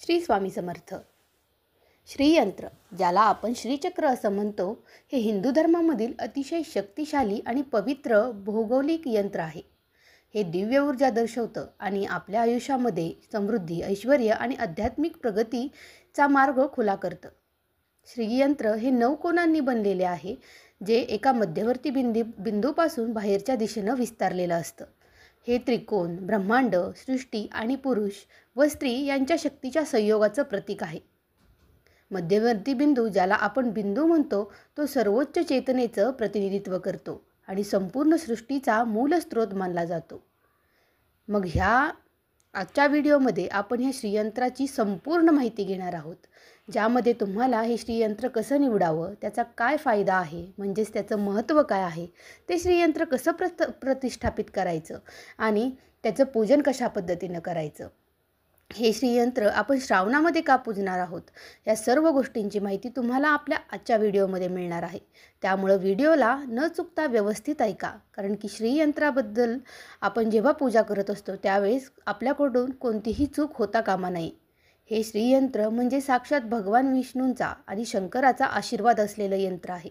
श्री स्वामी समर्थ. श्रीयंत्र, ज्याला आपण श्रीचक्र असं म्हणतो, हे हिंदू धर्मामधील अतिशय शक्तिशाली आणि पवित्र भौगोलिक यंत्र आहे. हे दिव्य ऊर्जा दर्शवतं आणि आपल्या आयुष्यामध्ये समृद्धी, ऐश्वर्य आणि आध्यात्मिक प्रगतीचा मार्ग खुला करतं. श्रीयंत्र हे 9 कोनांनी बनलेले आहे, जे एका मध्यवर्ती बिंदूपासून बाहेरच्या दिशेनं विस्तारलेलं असतं. हे त्रिकोण ब्रह्मांड, सृष्टी आणि पुरुष व स्त्री यांच्या शक्तीच्या संयोगाचं प्रतीक आहे. मध्यवर्ती बिंदू, ज्याला आपण बिंदू म्हणतो, तो सर्वोच्च चेतनेचं प्रतिनिधित्व करतो आणि संपूर्ण सृष्टीचा मूल स्रोत मानला जातो. मग आजच्या व्हिडिओमध्ये आपण ह्या श्रीयंत्राची संपूर्ण माहिती घेणार आहोत, ज्यामध्ये तुम्हाला हे श्रीयंत्र कसं निवडावं, त्याचा काय फायदा आहे, म्हणजेच त्याचं महत्त्व काय आहे, ते श्रीयंत्र कसं प्रतिष्ठापित करायचं आणि त्याचं पूजन कशा पद्धतीनं करायचं, हे श्रीयंत्र आपण श्रावणामध्ये का पूजणार आहोत, या सर्व गोष्टींची माहिती तुम्हाला आपल्या आजच्या व्हिडिओमध्ये मिळणार आहे. त्यामुळं व्हिडिओला न चुकता व्यवस्थित ऐका, कारण की श्रीयंत्राबद्दल आपण जेव्हा पूजा करत असतो त्यावेळेस आपल्याकडून कोणतीही चूक होता कामा नये. हे श्रीयंत्र म्हणजे साक्षात भगवान विष्णूंचा आणि शंकराचा आशीर्वाद असलेलं यंत्र आहे.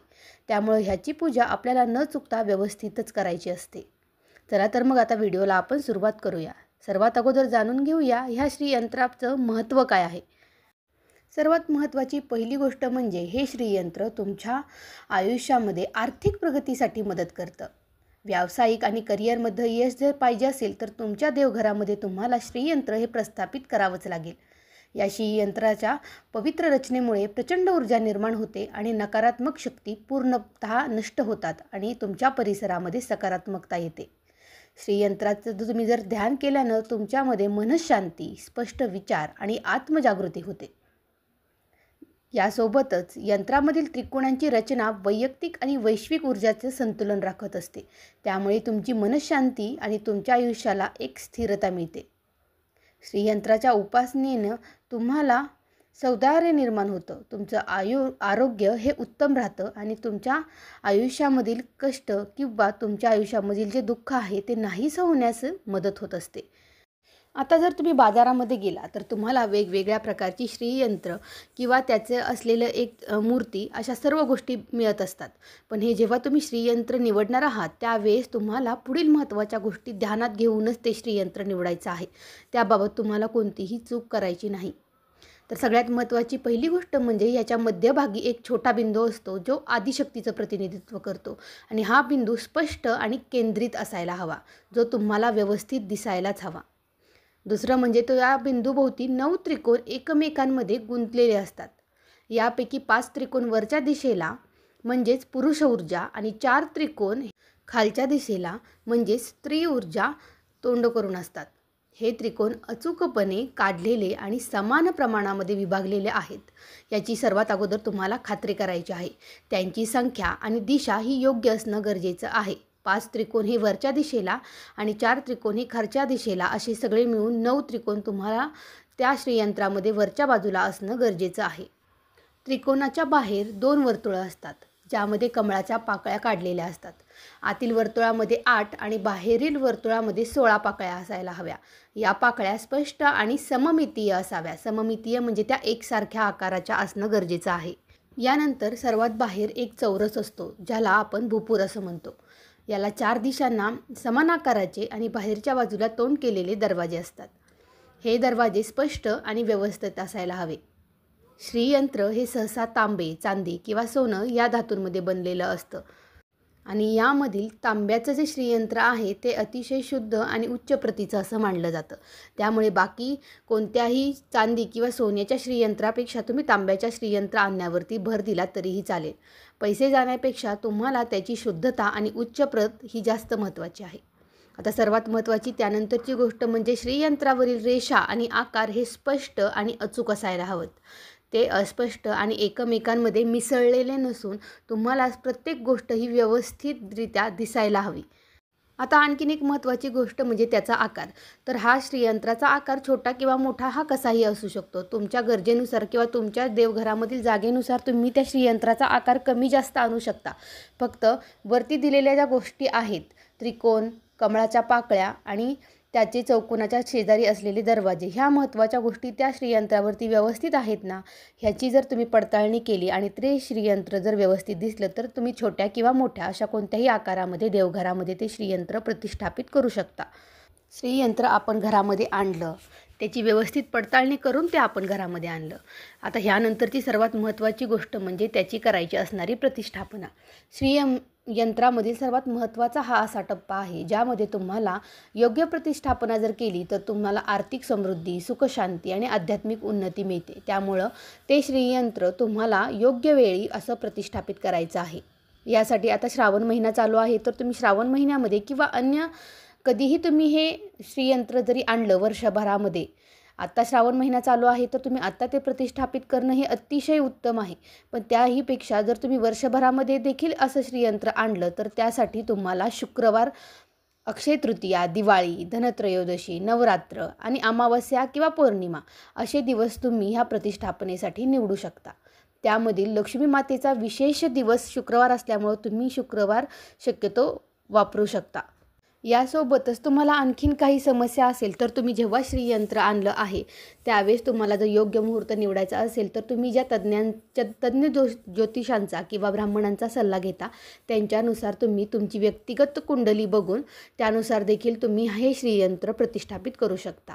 त्यामुळे ह्याची पूजा आपल्याला न चुकता व्यवस्थितच करायची असते. चला तर मग आता व्हिडिओला आपण सुरुवात करूया. सर्वात अगोदर जाणून घेऊया ह्या श्रीयंत्राचं महत्त्व काय आहे. सर्वात महत्त्वाची पहिली गोष्ट म्हणजे हे श्रीयंत्र तुमच्या आयुष्यामध्ये आर्थिक प्रगतीसाठी मदत करतं. व्यावसायिक आणि करिअरमध्ये यश जर पाहिजे असेल तर तुमच्या देवघरामध्ये तुम्हाला श्रीयंत्र हे प्रस्थापित करावंच लागेल. या श्रीयंत्राच्या पवित्र रचनेमुळे प्रचंड ऊर्जा निर्माण होते आणि नकारात्मक शक्ती पूर्णतः नष्ट होतात आणि तुमच्या परिसरामध्ये सकारात्मकता येते. श्रीयंत्राचं तुम्ही जर ध्यान केल्यानं तुमच्यामध्ये मनःशांती, स्पष्ट विचार आणि आत्मजागृती होते. यासोबतच यंत्रामधील त्रिकोणांची रचना वैयक्तिक आणि वैश्विक ऊर्जाचं संतुलन राखत असते. त्यामुळे तुमची मनःशांती आणि तुमच्या आयुष्याला एक स्थिरता मिळते. श्रीयंत्राच्या उपासनेनं तुम्हाला सौंदर्य निर्माण होतं, तुमचं आरोग्य हे उत्तम राहतं आणि तुमच्या आयुष्यामधील कष्ट किंवा तुमच्या आयुष्यामधील जे दुःख आहे ते नाहीसं होण्यास मदत होत असते. आता जर तुम्ही बाजारामध्ये गेला तर तुम्हाला वेगवेगळ्या प्रकारची श्रीयंत्र किंवा त्याचे असलेलं एक मूर्ती, अशा सर्व गोष्टी मिळत असतात. पण हे जेव्हा तुम्ही श्रीयंत्र निवडणार आहात त्यावेळेस तुम्हाला पुढील महत्त्वाच्या गोष्टी ध्यानात घेऊनच ते श्रीयंत्र निवडायचं आहे. त्याबाबत तुम्हाला कोणतीही चूक करायची नाही. तर सगळ्यात महत्त्वाची पहिली गोष्ट म्हणजे याच्या मध्यभागी एक छोटा बिंदू असतो, जो आदिशक्तीचं प्रतिनिधित्व करतो आणि हा बिंदू स्पष्ट आणि केंद्रित असायला हवा, जो तुम्हाला व्यवस्थित दिसायलाच हवा. दुसरं म्हणजे तो या बिंदूभोवती 9 त्रिकोण एकमेकांमध्ये गुंतलेले असतात. यापैकी 5 त्रिकोण वरच्या दिशेला म्हणजेच पुरुष ऊर्जा आणि 4 त्रिकोण खालच्या दिशेला म्हणजेच स्त्री ऊर्जा तोंड करून असतात. हे त्रिकोण अचूकपणे काढलेले आणि समान प्रमाणामध्ये विभागलेले आहेत, याची सर्वात अगोदर तुम्हाला खात्री करायची आहे. त्यांची संख्या आणि दिशा ही योग्य असणं गरजेचं आहे. 5 त्रिकोण हे वरच्या दिशेला आणि 4 त्रिकोण हे खालच्या दिशेला, असे सगळे मिळून 9 त्रिकोण तुम्हाला त्या श्रीयंत्रामध्ये वरच्या बाजूला असणं गरजेचं आहे. त्रिकोणाच्या बाहेर 2 वर्तुळं असतात, ज्यामध्ये कमळाच्या पाकळ्या काढलेल्या असतात. आतील वर्तुळामध्ये 8 आणि बाहेरील वर्तुळामध्ये 16 पाकळ्या असायला हव्या. या पाकळ्या स्पष्ट आणि सममितीय असाव्या. सममितीय म्हणजे त्या एकसारख्या आकाराच्या असणं गरजेचं आहे. यानंतर सर्वात बाहेर एक चौरस असतो, ज्याला आपण भूपूर असं म्हणतो. याला 4 दिशांना समान आकाराचे आणि बाहेरच्या बाजूला तोंड केलेले दरवाजे असतात. हे दरवाजे स्पष्ट आणि व्यवस्थित असायला हवे. श्रीयंत्र हे सहसा तांबे, चांदी किंवा सोनं या धातूंमध्ये बनलेलं असतं आणि यामधील तांब्याचं जे श्रीयंत्र आहे ते अतिशय शुद्ध आणि उच्च प्रतीचं असं मानलं जातं. त्यामुळे बाकी कोणत्याही चांदी किंवा सोन्याच्या श्रीयंत्रापेक्षा तुम्ही तांब्याच्या श्रीयंत्र आणण्यावरती भर दिला तरीही चालेल. पैसे जाण्यापेक्षा तुम्हाला त्याची शुद्धता आणि उच्च प्रत ही जास्त महत्त्वाची आहे. आता सर्वात महत्त्वाची त्यानंतरची गोष्ट म्हणजे श्रीयंत्रावरील रेषा आणि आकार हे स्पष्ट आणि अचूक असायला हवेत. ते अस्पष्ट आणि एकमेकांमध्ये मिसळलेले नसून तुम्हाला प्रत्येक गोष्ट ही व्यवस्थितरित्या दिसायला हवी. आता आणखीन एक महत्त्वाची गोष्ट म्हणजे त्याचा आकार. तर हा श्रीयंत्राचा आकार छोटा किंवा मोठा हा कसाही असू शकतो. तुमच्या गरजेनुसार किंवा तुमच्या देवघरामधील जागेनुसार तुम्ही त्या श्रीयंत्राचा आकार कमी जास्त आणू शकता. फक्त वरती दिलेल्या ज्या गोष्टी आहेत, त्रिकोण, कमळाच्या पाकळ्या आणि त्याचे चौकोनाच्या शेजारी असलेले दरवाजे, ह्या महत्त्वाच्या गोष्टी त्या श्रीयंत्रावरती व्यवस्थित आहेत ना, ह्याची जर तुम्ही पडताळणी केली आणि ते श्रीयंत्र जर व्यवस्थित दिसलं तर तुम्ही छोट्या किंवा मोठ्या अशा कोणत्याही आकारामध्ये देवघरामध्ये ते श्रीयंत्र प्रतिष्ठापित करू शकता. श्रीयंत्र आपण घरामध्ये आणलं, त्याची व्यवस्थित पडताळणी करून ते आपण घरामध्ये आणलं. आता ह्यानंतरची सर्वात महत्त्वाची गोष्ट म्हणजे त्याची करायची असणारी प्रतिष्ठापना. यंत्रामधील सर्वात महत्त्वाचा हा असा टप्पा आहे ज्यामध्ये तुम्हाला योग्य प्रतिष्ठापना जर केली तर तुम्हाला आर्थिक समृद्धी, सुखशांती आणि आध्यात्मिक उन्नती मिळते. त्यामुळं ते श्रीयंत्र तुम्हाला योग्य वेळी असं प्रतिष्ठापित करायचं आहे. यासाठी आता श्रावण महिना चालू आहे तर तुम्ही श्रावण महिन्यामध्ये किंवा अन्य कधीही तुम्ही हे श्रीयंत्र जरी आणलं वर्षभरामध्ये, आत्ता श्रावण महिना चालू आहे तर तुम्ही आत्ता ते प्रतिष्ठापित करणं हे अतिशय उत्तम आहे. पण त्याहीपेक्षा जर तुम्ही वर्षभरामध्ये देखील असं श्रीयंत्र आणलं तर त्यासाठी तुम्हाला शुक्रवार, अक्षय तृतीया, दिवाळी, धनत्रयोदशी, नवरात्र आणि अमावस्या किंवा पौर्णिमा असे दिवस तुम्ही ह्या प्रतिष्ठापनेसाठी निवडू शकता. त्यामधील लक्ष्मी मातेचा विशेष दिवस शुक्रवार असल्यामुळं तुम्ही शुक्रवार शक्यतो वापरू शकता. यासोबतच तुम्हाला आणखीन काही समस्या असेल तर तुम्ही जेव्हा श्रीयंत्र आणलं आहे त्यावेळेस तुम्हाला जर योग्य मुहूर्त निवडायचा असेल तर तुम्ही ज्या तज्ज्ञ ज्योतिषांचा किंवा ब्राह्मणांचा सल्ला घेता त्यांच्यानुसार तुम्ही तुमची व्यक्तिगत कुंडली बघून त्यानुसार देखील तुम्ही हे श्रीयंत्र प्रतिष्ठापित करू शकता.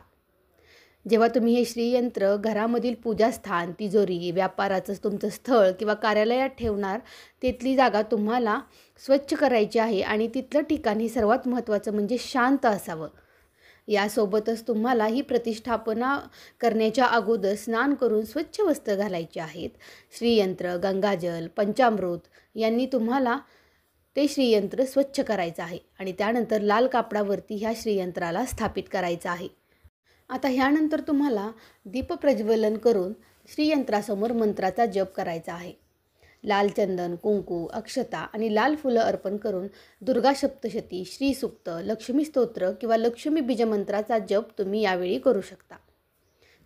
जेव्हा तुम्ही हे श्रीयंत्र घरामधील पूजास्थान, तिजोरी, व्यापाराचं तुमचं स्थळ किंवा कार्यालयात ठेवणार, तिथली जागा तुम्हाला स्वच्छ करायची आहे आणि तिथलं ठिकाण हे सर्वात महत्त्वाचं म्हणजे शांत असावं. यासोबतच तुम्हाला ही प्रतिष्ठापना करण्याच्या अगोदर स्नान करून स्वच्छ वस्त्र घालायचे आहेत. श्रीयंत्र, गंगाजल, पंचामृत यांनी तुम्हाला ते श्रीयंत्र स्वच्छ करायचं आहे आणि त्यानंतर लाल कापडावरती ह्या श्रीयंत्राला स्थापित करायचं आहे. आता ह्यानंतर तुम्हाला दीपप्रज्वलन करून श्रीयंत्रासमोर मंत्राचा जप करायचा आहे. लाल चंदन, कुंकू, अक्षता आणि लाल फुलं अर्पण करून दुर्गा सप्तशती, श्रीसूक्त, लक्ष्मी स्तोत्र किंवा लक्ष्मी बीजमंत्राचा जप तुम्ही यावेळी करू शकता.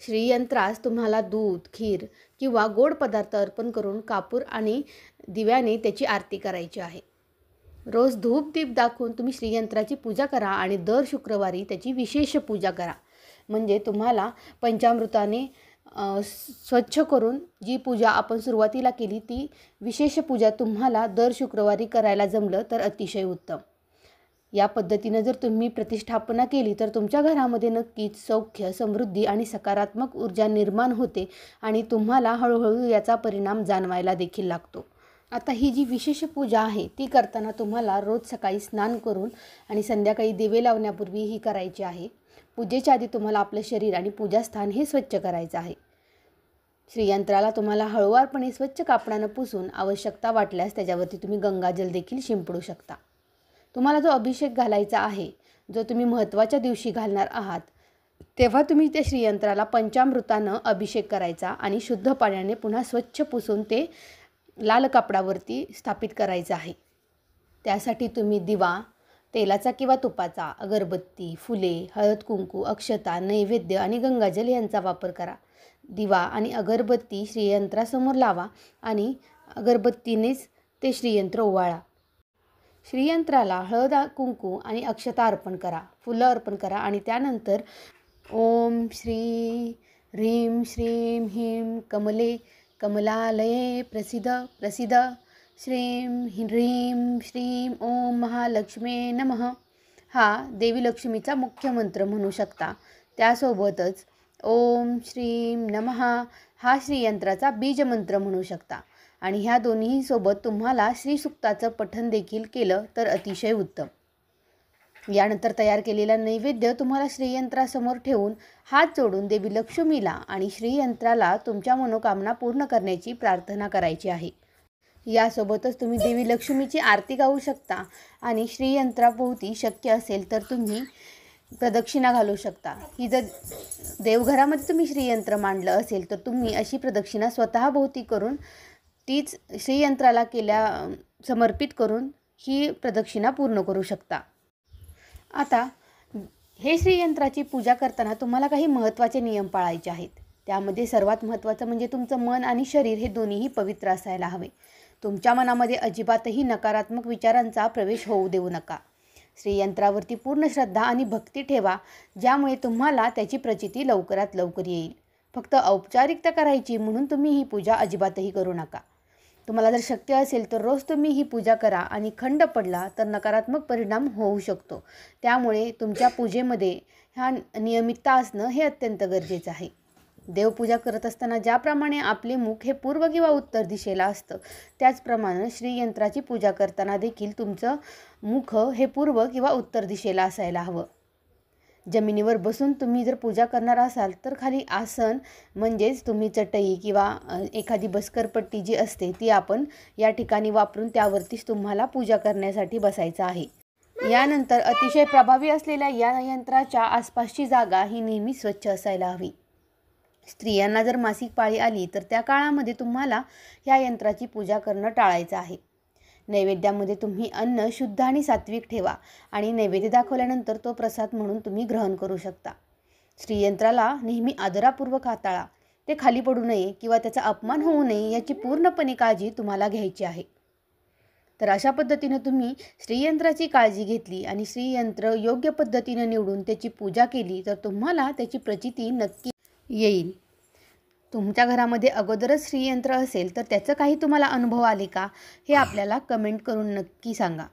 श्रीयंत्रास तुम्हाला दूध, खीर किंवा गोड पदार्थ अर्पण करून कापूर आणि दिव्याने त्याची आरती करायची आहे. रोज धूप दीप दाखवून तुम्ही श्रीयंत्राची पूजा करा आणि दर शुक्रवारी त्याची विशेष पूजा करा. म्हणजे तुम्हाला पंचामृताने स्वच्छ करून जी पूजा आपण सुरुवातीला केली ती विशेष पूजा तुम्हाला दर शुक्रवारी करायला जमलं तर अतिशय उत्तम. या पद्धतीनं जर तुम्ही प्रतिष्ठापना केली तर तुमच्या घरामध्ये नक्कीच सौख्य, समृद्धी आणि सकारात्मक ऊर्जा निर्माण होते आणि तुम्हाला हळूहळू याचा परिणाम जाणवायला देखील लागतो. आता ही जी विशेष पूजा आहे ती करताना तुम्हाला रोज सकाळी स्नान करून आणि संध्याकाळी दिवे लावण्यापूर्वी ही करायची आहे. पूजेच्या आधी तुम्हाला आपलं शरीर आणि पूजास्थान हे स्वच्छ करायचं आहे. श्रीयंत्राला तुम्हाला हळूवारपणे स्वच्छ कापडानं पुसून आवश्यकता वाटल्यास त्याच्यावरती तुम्ही गंगाजल देखील शिंपडू शकता. तुम्हाला जो अभिषेक घालायचा आहे, जो तुम्ही महत्त्वाच्या दिवशी घालणार आहात, तेव्हा तुम्ही त्या श्रीयंत्राला पंचामृतानं अभिषेक करायचा आणि शुद्ध पाण्याने पुन्हा स्वच्छ पुसून ते लाल कापडावरती स्थापित करायचं आहे. त्यासाठी तुम्ही दिवा, तेलाचा किंवा तुपाचा, अगरबत्ती, फुले, हळद कुंकू, अक्षता, नैवेद्य आणि गंगाजल यांचा वापर करा. दिवा आणि अगरबत्ती श्रीयंत्रासमोर लावा आणि अगरबत्तीनेच ते श्रीयंत्र ओवाळा. श्रीयंत्राला हळद कुंकू आणि अक्षता अर्पण करा, फुलं अर्पण करा आणि त्यानंतर ओम श्री ह्रीं श्रीं ह्रीं कमले कमलालये प्रसिद्ध प्रसिद्ध श्रीं ह्रीं श्रीं ओम महालक्ष्मे नमः हा देवी लक्ष्मीचा मुख्य मंत्र म्हणू शकता. त्यासोबतच ओम श्रीं नमः हा श्रीयंत्राचा बीजमंत्र म्हणू शकता आणि ह्या दोन्ही सोबत तुम्हाला श्रीसूक्ताचं पठण देखील केलं तर अतिशय उत्तम. यानंतर तयार केलेला नैवेद्य तुम्हाला श्रीयंत्रासमोर ठेवून हात जोडून देवी लक्ष्मीला आणि श्रीयंत्राला तुमच्या मनोकामना पूर्ण करण्याची प्रार्थना करायची आहे. यासोबतच तुम्ही देवी लक्ष्मीची आरती गाऊ शकता आणि श्रीयंत्राभोवती शक्य असेल तर तुम्ही प्रदक्षिणा घालू शकता. ही जर देवघरामध्ये तुम्ही श्रीयंत्र मांडलं असेल तर तुम्ही अशी प्रदक्षिणा स्वतःभोवती करून तीच श्रीयंत्राला समर्पित करून ही प्रदक्षिणा पूर्ण करू शकता. आता हे श्रीयंत्राची पूजा करताना तुम्हाला काही महत्त्वाचे नियम पाळायचे आहेत. त्यामध्ये सर्वात महत्त्वाचं म्हणजे तुमचं मन आणि शरीर हे दोन्हीही पवित्र असायला हवे. तुमच्या मनामध्ये अजिबातही नकारात्मक विचारांचा प्रवेश होऊ देऊ नका. श्रीयंत्रावरती पूर्ण श्रद्धा आणि भक्ती ठेवा, ज्यामुळे तुम्हाला त्याची प्रचिती लवकरात लवकर येईल. फक्त औपचारिकता करायची म्हणून तुम्ही ही पूजा अजिबातही करू नका. तुम्हाला जर शक्य असेल तर रोज तुम्ही ही पूजा करा आणि खंड पडला तर नकारात्मक परिणाम होऊ शकतो. त्यामुळे तुमच्या पूजेमध्ये ह्या नियमितता असणं हे अत्यंत गरजेचं आहे. देवपूजा करत असताना ज्याप्रमाणे आपले मुख हे पूर्व किंवा उत्तर दिशेला असतं, त्याचप्रमाणे श्रीयंत्राची पूजा करताना देखील तुमचं मुख हे पूर्व किंवा उत्तर दिशेला असायला हवं. जमिनीवर बसून तुम्ही जर पूजा करणार असाल तर खाली आसन म्हणजेच तुम्ही चटई किंवा एखादी बसकरपट्टी जी असते ती आपण या ठिकाणी वापरून त्यावरतीच तुम्हाला पूजा करण्यासाठी बसायचं आहे. यानंतर अतिशय प्रभावी असलेल्या या यंत्राच्या आसपासची जागा ही नेहमी स्वच्छ असायला हवी. स्त्रियांना जर मासिक पाळी आली तर त्या काळामध्ये तुम्हाला या यंत्राची पूजा करणं टाळायचं आहे. नैवेद्यामध्ये तुम्ही अन्न शुद्ध आणि सात्विक ठेवा आणि नैवेद्य दाखवल्यानंतर तो प्रसाद म्हणून तुम्ही ग्रहण करू शकता. श्रीयंत्राला नेहमी आदरापूर्वक हाताळा. ते खाली पडू नये किंवा त्याचा अपमान होऊ नये याची पूर्णपणे काळजी तुम्हाला घ्यायची आहे. तर अशा पद्धतीने तुम्ही श्रीयंत्राची काळजी घेतली आणि श्रीयंत्र योग्य पद्धतीने निवडून त्याची पूजा केली तर तुम्हाला त्याची प्रचिती नक्की येईल. तुमच्या घरामध्ये अगोदरच श्रीयंत्र असेल तर त्याचं काही तुम्हाला अनुभव आले का हे आपल्याला कमेंट करून नक्की सांगा.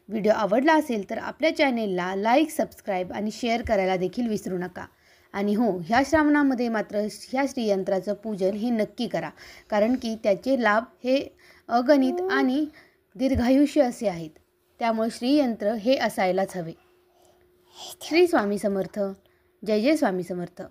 व्हिडिओ आवडला असेल तर आपल्या चॅनेलला लाईक, सबस्क्राईब आणि शेअर करायला देखील विसरू नका. आणि हो, ह्या श्रावणामध्ये मात्र ह्या श्रीयंत्राचं पूजन हे नक्की करा, कारण की त्याचे लाभ हे अगणित आणि दीर्घायुष्य असे आहेत. त्यामुळे श्रीयंत्र हे असायलाच हवे. श्री स्वामी समर्थ. जय जय स्वामी समर्थ.